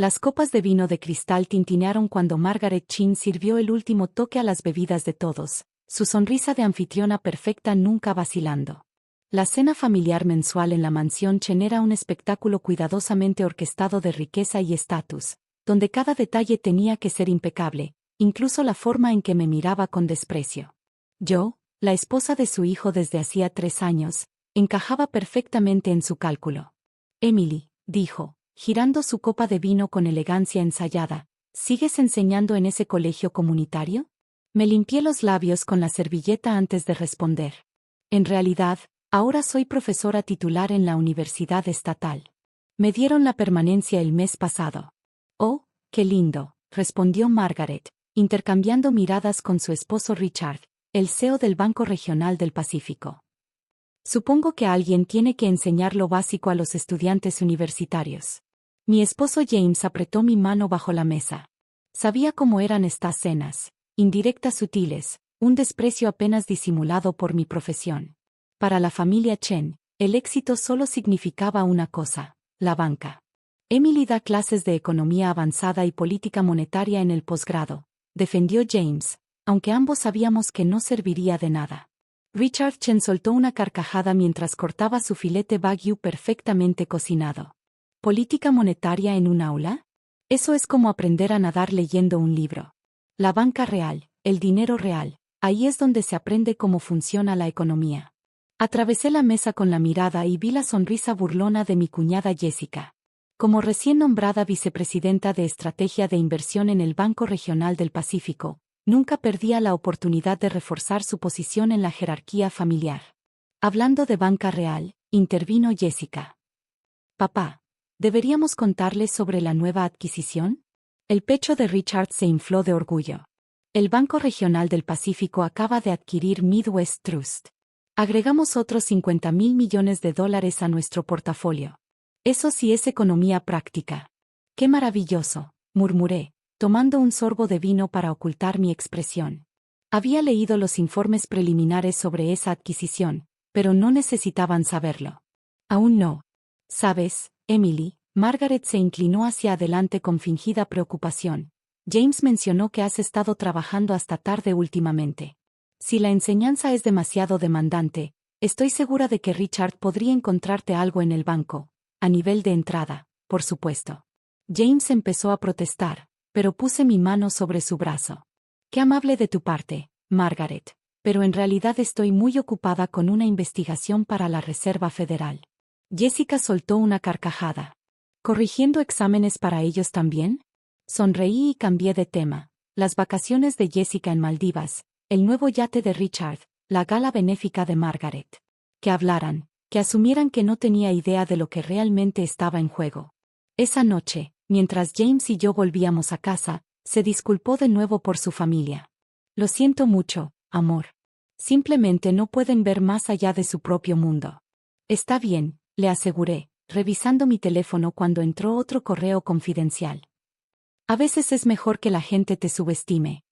Las copas de vino de cristal tintinearon cuando Margaret Chin sirvió el último toque a las bebidas de todos, su sonrisa de anfitriona perfecta nunca vacilando. La cena familiar mensual en la mansión Chen era un espectáculo cuidadosamente orquestado de riqueza y estatus, donde cada detalle tenía que ser impecable, incluso la forma en que me miraba con desprecio. Yo, la esposa de su hijo desde hacía 3 años, encajaba perfectamente en su cálculo. Emily, dijo, girando su copa de vino con elegancia ensayada, ¿sigues enseñando en ese colegio comunitario? Me limpié los labios con la servilleta antes de responder. En realidad, ahora soy profesora titular en la universidad estatal. Me dieron la permanencia el mes pasado. Oh, qué lindo, respondió Margaret, intercambiando miradas con su esposo Richard, el CEO del Banco Regional del Pacífico. Supongo que alguien tiene que enseñar lo básico a los estudiantes universitarios. Mi esposo James apretó mi mano bajo la mesa. Sabía cómo eran estas cenas, indirectas sutiles, un desprecio apenas disimulado por mi profesión. Para la familia Chen, el éxito solo significaba una cosa, la banca. Emily da clases de economía avanzada y política monetaria en el posgrado, defendió James, aunque ambos sabíamos que no serviría de nada. Richard Chen soltó una carcajada mientras cortaba su filete wagyu perfectamente cocinado. ¿Política monetaria en un aula? Eso es como aprender a nadar leyendo un libro. La banca real, el dinero real, ahí es donde se aprende cómo funciona la economía. Atravesé la mesa con la mirada y vi la sonrisa burlona de mi cuñada Jessica. Como recién nombrada vicepresidenta de Estrategia de Inversión en el Banco Regional del Pacífico, nunca perdía la oportunidad de reforzar su posición en la jerarquía familiar. Hablando de banca real, intervino Jessica. Papá, ¿deberíamos contarles sobre la nueva adquisición? El pecho de Richard se infló de orgullo. El Banco Regional del Pacífico acaba de adquirir Midwest Trust. Agregamos otros $50,000 millones a nuestro portafolio. Eso sí es economía práctica. ¡Qué maravilloso!, murmuré, tomando un sorbo de vino para ocultar mi expresión. Había leído los informes preliminares sobre esa adquisición, pero no necesitaban saberlo. Aún no. ¿Sabes, Emily? Margaret se inclinó hacia adelante con fingida preocupación. James mencionó que has estado trabajando hasta tarde últimamente. Si la enseñanza es demasiado demandante, estoy segura de que Richard podría encontrarte algo en el banco, a nivel de entrada, por supuesto. James empezó a protestar, pero puse mi mano sobre su brazo. Qué amable de tu parte, Margaret, pero en realidad estoy muy ocupada con una investigación para la Reserva Federal. Jessica soltó una carcajada. ¿Corrigiendo exámenes para ellos también? Sonreí y cambié de tema. Las vacaciones de Jessica en Maldivas, el nuevo yate de Richard, la gala benéfica de Margaret. Que hablaran, que asumieran que no tenía idea de lo que realmente estaba en juego. Esa noche, mientras James y yo volvíamos a casa, se disculpó de nuevo por su familia. Lo siento mucho, amor. Simplemente no pueden ver más allá de su propio mundo. Está bien, le aseguré, revisando mi teléfono cuando entró otro correo confidencial. A veces es mejor que la gente te subestime.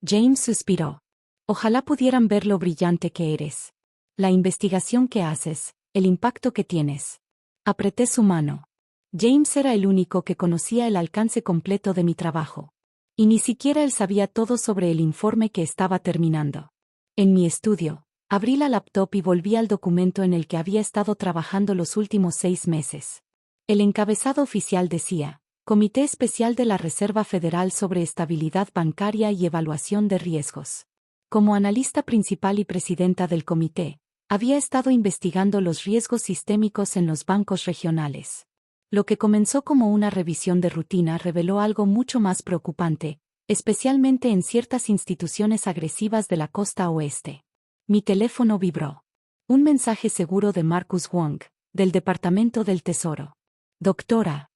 James suspiró. Ojalá pudieran ver lo brillante que eres. La investigación que haces, el impacto que tienes. Apreté su mano. James era el único que conocía el alcance completo de mi trabajo. Y ni siquiera él sabía todo sobre el informe que estaba terminando. En mi estudio, abrí la laptop y volví al documento en el que había estado trabajando los últimos 6 meses. El encabezado oficial decía, Comité Especial de la Reserva Federal sobre Estabilidad Bancaria y Evaluación de Riesgos. Como analista principal y presidenta del comité, había estado investigando los riesgos sistémicos en los bancos regionales. Lo que comenzó como una revisión de rutina reveló algo mucho más preocupante, especialmente en ciertas instituciones agresivas de la costa oeste. Mi teléfono vibró. Un mensaje seguro de Marcus Wong, del Departamento del Tesoro. Doctora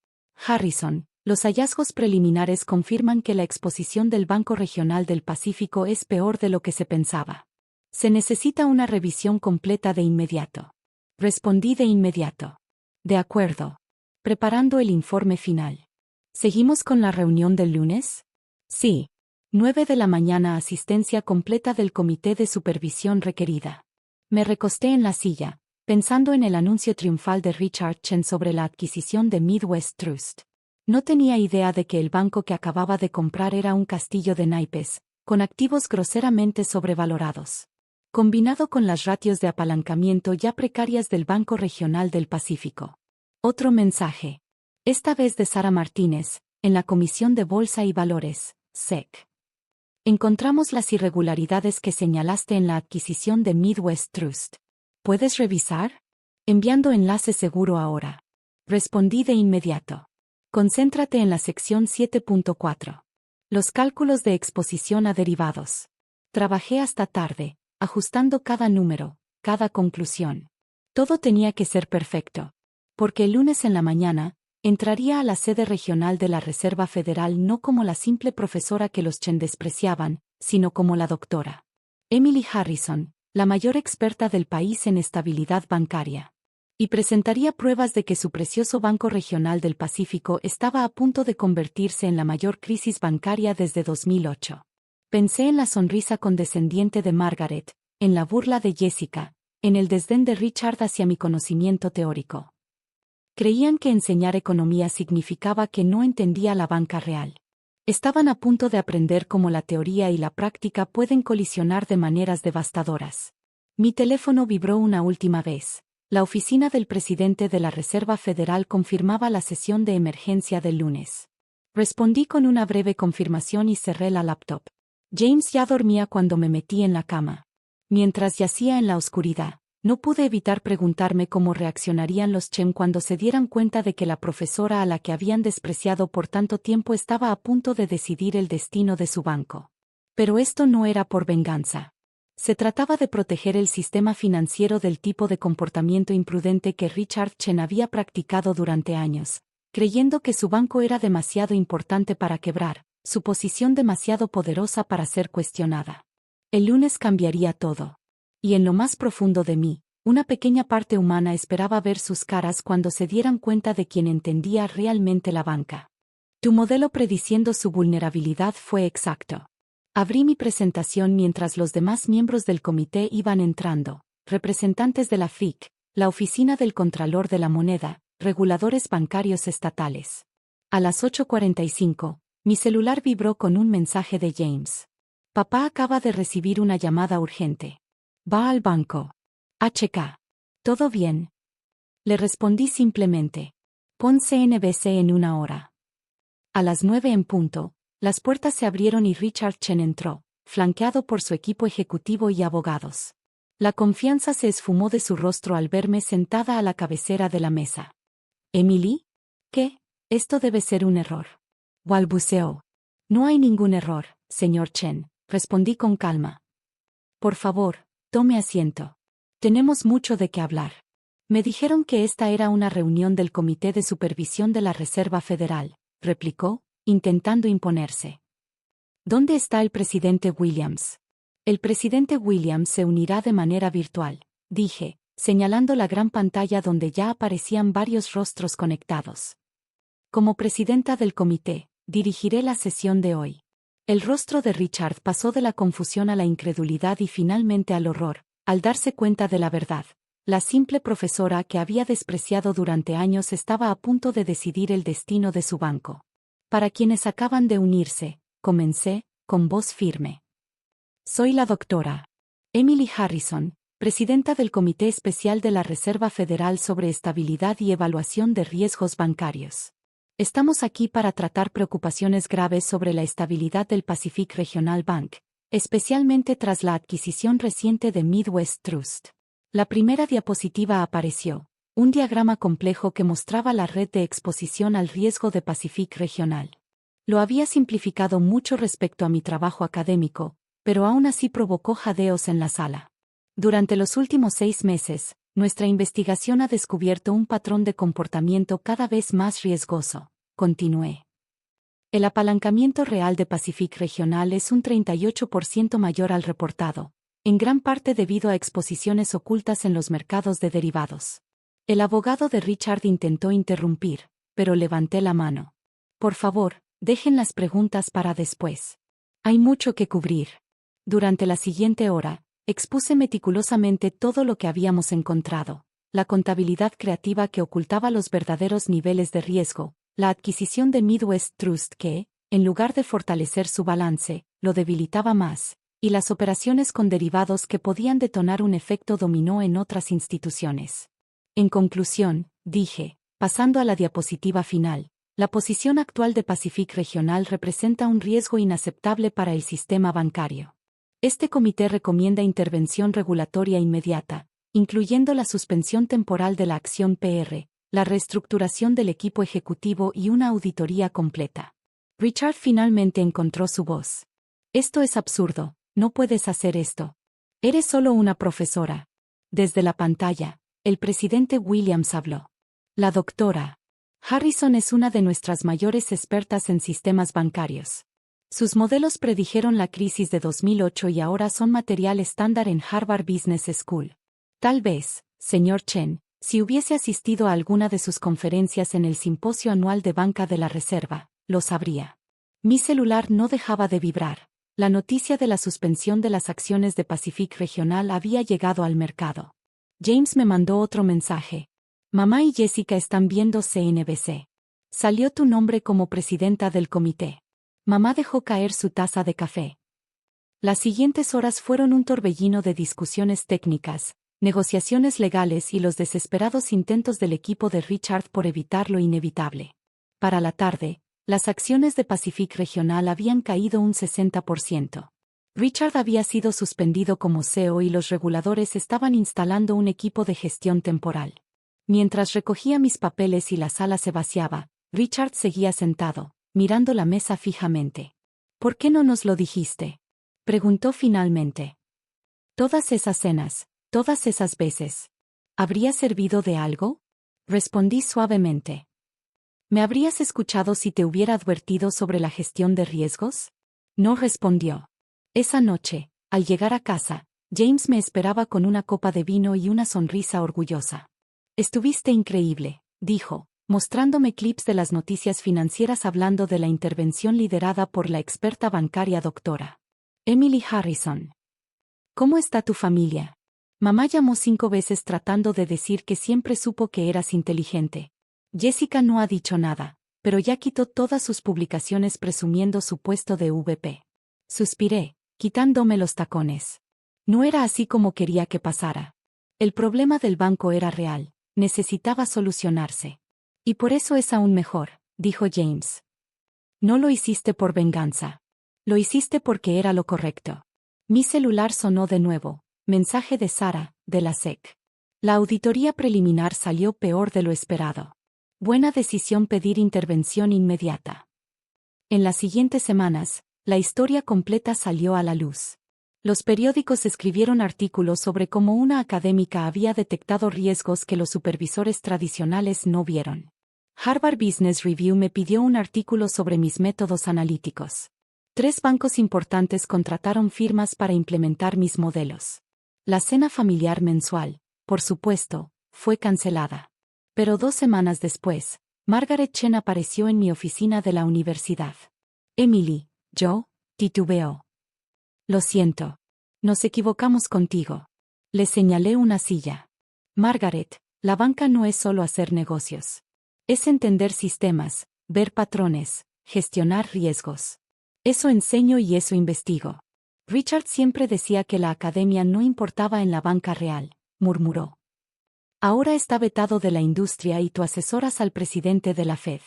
Harrison, los hallazgos preliminares confirman que la exposición del Banco Regional del Pacífico es peor de lo que se pensaba. Se necesita una revisión completa de inmediato. Respondí de inmediato. De acuerdo. Preparando el informe final. ¿Seguimos con la reunión del lunes? Sí. 9 de la mañana, asistencia completa del comité de supervisión requerida. Me recosté en la silla, pensando en el anuncio triunfal de Richard Chen sobre la adquisición de Midwest Trust. No tenía idea de que el banco que acababa de comprar era un castillo de naipes, con activos groseramente sobrevalorados. Combinado con las ratios de apalancamiento ya precarias del Banco Regional del Pacífico. Otro mensaje. Esta vez de Sara Martínez, en la Comisión de Bolsa y Valores, SEC. Encontramos las irregularidades que señalaste en la adquisición de Midwest Trust. ¿Puedes revisar? Enviando enlace seguro ahora. Respondí de inmediato. Concéntrate en la sección 7.4. Los cálculos de exposición a derivados. Trabajé hasta tarde, ajustando cada número, cada conclusión. Todo tenía que ser perfecto. Porque el lunes en la mañana, entraría a la sede regional de la Reserva Federal no como la simple profesora que los Chen despreciaban, sino como la doctora Emily Harrison, la mayor experta del país en estabilidad bancaria. Y presentaría pruebas de que su precioso Banco Regional del Pacífico estaba a punto de convertirse en la mayor crisis bancaria desde 2008. Pensé en la sonrisa condescendiente de Margaret, en la burla de Jessica, en el desdén de Richard hacia mi conocimiento teórico. Creían que enseñar economía significaba que no entendía la banca real. Estaban a punto de aprender cómo la teoría y la práctica pueden colisionar de maneras devastadoras. Mi teléfono vibró una última vez. La oficina del presidente de la Reserva Federal confirmaba la sesión de emergencia del lunes. Respondí con una breve confirmación y cerré la laptop. James ya dormía cuando me metí en la cama. Mientras yacía en la oscuridad, no pude evitar preguntarme cómo reaccionarían los Chen cuando se dieran cuenta de que la profesora a la que habían despreciado por tanto tiempo estaba a punto de decidir el destino de su banco. Pero esto no era por venganza. Se trataba de proteger el sistema financiero del tipo de comportamiento imprudente que Richard Chen había practicado durante años, creyendo que su banco era demasiado importante para quebrar, su posición demasiado poderosa para ser cuestionada. El lunes cambiaría todo. Y en lo más profundo de mí, una pequeña parte humana esperaba ver sus caras cuando se dieran cuenta de quien entendía realmente la banca. Tu modelo prediciendo su vulnerabilidad fue exacto. Abrí mi presentación mientras los demás miembros del comité iban entrando, representantes de la FIC, la Oficina del Contralor de la Moneda, reguladores bancarios estatales. A las 8:45, mi celular vibró con un mensaje de James. Papá acaba de recibir una llamada urgente. Va al banco. HK. ¿Todo bien? Le respondí simplemente. Pon CNBC en una hora. A las 9 en punto, las puertas se abrieron y Richard Chen entró, flanqueado por su equipo ejecutivo y abogados. La confianza se esfumó de su rostro al verme sentada a la cabecera de la mesa. ¿Emily? ¿Qué? Esto debe ser un error. Balbuceó. No hay ningún error, señor Chen, respondí con calma. Por favor, tome asiento. Tenemos mucho de qué hablar. Me dijeron que esta era una reunión del Comité de Supervisión de la Reserva Federal, replicó, intentando imponerse. ¿Dónde está el presidente Williams? El presidente Williams se unirá de manera virtual, dije, señalando la gran pantalla donde ya aparecían varios rostros conectados. Como presidenta del comité, dirigiré la sesión de hoy. El rostro de Richard pasó de la confusión a la incredulidad y finalmente al horror, al darse cuenta de la verdad. La simple profesora que había despreciado durante años estaba a punto de decidir el destino de su banco. Para quienes acaban de unirse, comencé, con voz firme. Soy la doctora Emily Harrison, presidenta del Comité Especial de la Reserva Federal sobre Estabilidad y Evaluación de Riesgos Bancarios. Estamos aquí para tratar preocupaciones graves sobre la estabilidad del Pacific Regional Bank, especialmente tras la adquisición reciente de Midwest Trust. La primera diapositiva apareció, un diagrama complejo que mostraba la red de exposición al riesgo de Pacific Regional. Lo había simplificado mucho respecto a mi trabajo académico, pero aún así provocó jadeos en la sala. Durante los últimos 6 meses, nuestra investigación ha descubierto un patrón de comportamiento cada vez más riesgoso, continué. El apalancamiento real de Pacific Regional es un 38% mayor al reportado, en gran parte debido a exposiciones ocultas en los mercados de derivados. El abogado de Richard intentó interrumpir, pero levanté la mano. Por favor, dejen las preguntas para después. Hay mucho que cubrir. Durante la siguiente hora, expuse meticulosamente todo lo que habíamos encontrado, la contabilidad creativa que ocultaba los verdaderos niveles de riesgo, la adquisición de Midwest Trust que, en lugar de fortalecer su balance, lo debilitaba más, y las operaciones con derivados que podían detonar un efecto dominó en otras instituciones. En conclusión, dije, pasando a la diapositiva final, la posición actual de Pacific Regional representa un riesgo inaceptable para el sistema bancario. Este comité recomienda intervención regulatoria inmediata, incluyendo la suspensión temporal de la acción PR, la reestructuración del equipo ejecutivo y una auditoría completa. Richard finalmente encontró su voz. Esto es absurdo, no puedes hacer esto. Eres solo una profesora. Desde la pantalla, el presidente Williams habló. La doctora Harrison es una de nuestras mayores expertas en sistemas bancarios. Sus modelos predijeron la crisis de 2008 y ahora son material estándar en Harvard Business School. Tal vez, señor Chen, si hubiese asistido a alguna de sus conferencias en el Simposio Anual de Banca de la Reserva, lo sabría. Mi celular no dejaba de vibrar. La noticia de la suspensión de las acciones de Pacific Regional había llegado al mercado. James me mandó otro mensaje. Mamá y Jessica están viendo CNBC. Salió tu nombre como presidenta del comité. Mamá dejó caer su taza de café. Las siguientes horas fueron un torbellino de discusiones técnicas, negociaciones legales y los desesperados intentos del equipo de Richard por evitar lo inevitable. Para la tarde, las acciones de Pacific Regional habían caído un 60%. Richard había sido suspendido como CEO y los reguladores estaban instalando un equipo de gestión temporal. Mientras recogía mis papeles y la sala se vaciaba, Richard seguía sentado, mirando la mesa fijamente. ¿Por qué no nos lo dijiste?, preguntó finalmente. Todas esas cenas, todas esas veces. ¿Habría servido de algo?, respondí suavemente. ¿Me habrías escuchado si te hubiera advertido sobre la gestión de riesgos? No respondió. Esa noche, al llegar a casa, James me esperaba con una copa de vino y una sonrisa orgullosa. Estuviste increíble, dijo, mostrándome clips de las noticias financieras hablando de la intervención liderada por la experta bancaria doctora Emily Harrison. ¿Cómo está tu familia? Mamá llamó 5 veces tratando de decir que siempre supo que eras inteligente. Jessica no ha dicho nada, pero ya quitó todas sus publicaciones presumiendo su puesto de VP. Suspiré, quitándome los tacones. No era así como quería que pasara. El problema del banco era real, necesitaba solucionarse. Y por eso es aún mejor, dijo James. No lo hiciste por venganza. Lo hiciste porque era lo correcto. Mi celular sonó de nuevo, mensaje de Sara, de la SEC. La auditoría preliminar salió peor de lo esperado. Buena decisión pedir intervención inmediata. En las siguientes semanas, la historia completa salió a la luz. Los periódicos escribieron artículos sobre cómo una académica había detectado riesgos que los supervisores tradicionales no vieron. Harvard Business Review me pidió un artículo sobre mis métodos analíticos. 3 bancos importantes contrataron firmas para implementar mis modelos. La cena familiar mensual, por supuesto, fue cancelada. Pero 2 semanas después, Margaret Chen apareció en mi oficina de la universidad. Emily, yo, titubeó. Lo siento. Nos equivocamos contigo. Le señalé una silla. Margaret, la banca no es solo hacer negocios. Es entender sistemas, ver patrones, gestionar riesgos. Eso enseño y eso investigo. Richard siempre decía que la academia no importaba en la banca real, murmuró. Ahora está vetado de la industria y tú asesoras al presidente de la Fed.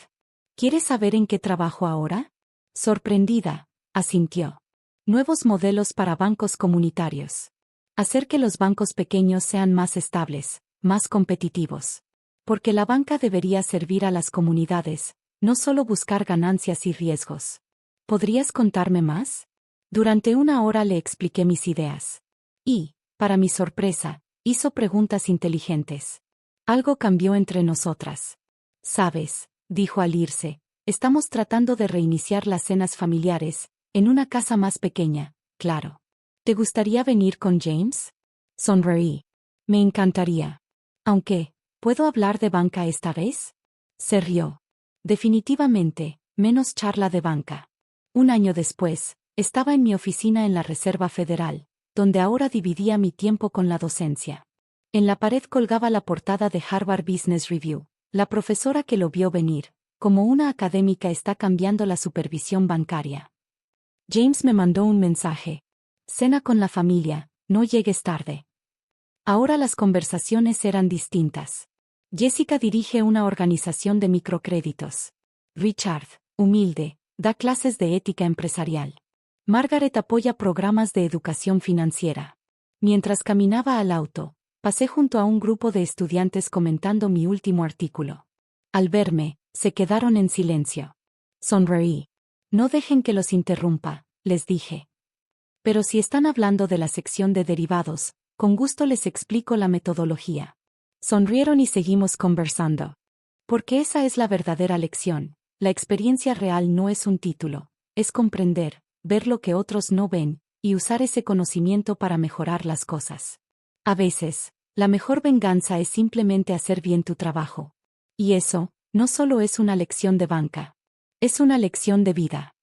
¿Quieres saber en qué trabajo ahora? Sorprendida, asintió. Nuevos modelos para bancos comunitarios. Hacer que los bancos pequeños sean más estables, más competitivos. Porque la banca debería servir a las comunidades, no solo buscar ganancias y riesgos. ¿Podrías contarme más? Durante 1 hora le expliqué mis ideas. Y, para mi sorpresa, hizo preguntas inteligentes. Algo cambió entre nosotras. Sabes, dijo al irse, estamos tratando de reiniciar las cenas familiares, en una casa más pequeña, claro. ¿Te gustaría venir con James? Sonreí. Me encantaría. Aunque, ¿puedo hablar de banca esta vez? Se rió. Definitivamente, menos charla de banca. 1 año después, estaba en mi oficina en la Reserva Federal, donde ahora dividía mi tiempo con la docencia. En la pared colgaba la portada de Harvard Business Review. La profesora que lo vio venir, como una académica está cambiando la supervisión bancaria. James me mandó un mensaje. Cena con la familia, no llegues tarde. Ahora las conversaciones eran distintas. Jessica dirige una organización de microcréditos. Richard, humilde, da clases de ética empresarial. Margaret apoya programas de educación financiera. Mientras caminaba al auto, pasé junto a un grupo de estudiantes comentando mi último artículo. Al verme, se quedaron en silencio. Sonreí. No dejen que los interrumpa, les dije. Pero si están hablando de la sección de derivados, con gusto les explico la metodología. Sonrieron y seguimos conversando. Porque esa es la verdadera lección. La experiencia real no es un título, es comprender, ver lo que otros no ven, y usar ese conocimiento para mejorar las cosas. A veces, la mejor venganza es simplemente hacer bien tu trabajo. Y eso, no solo es una lección de banca. Es una lección de vida.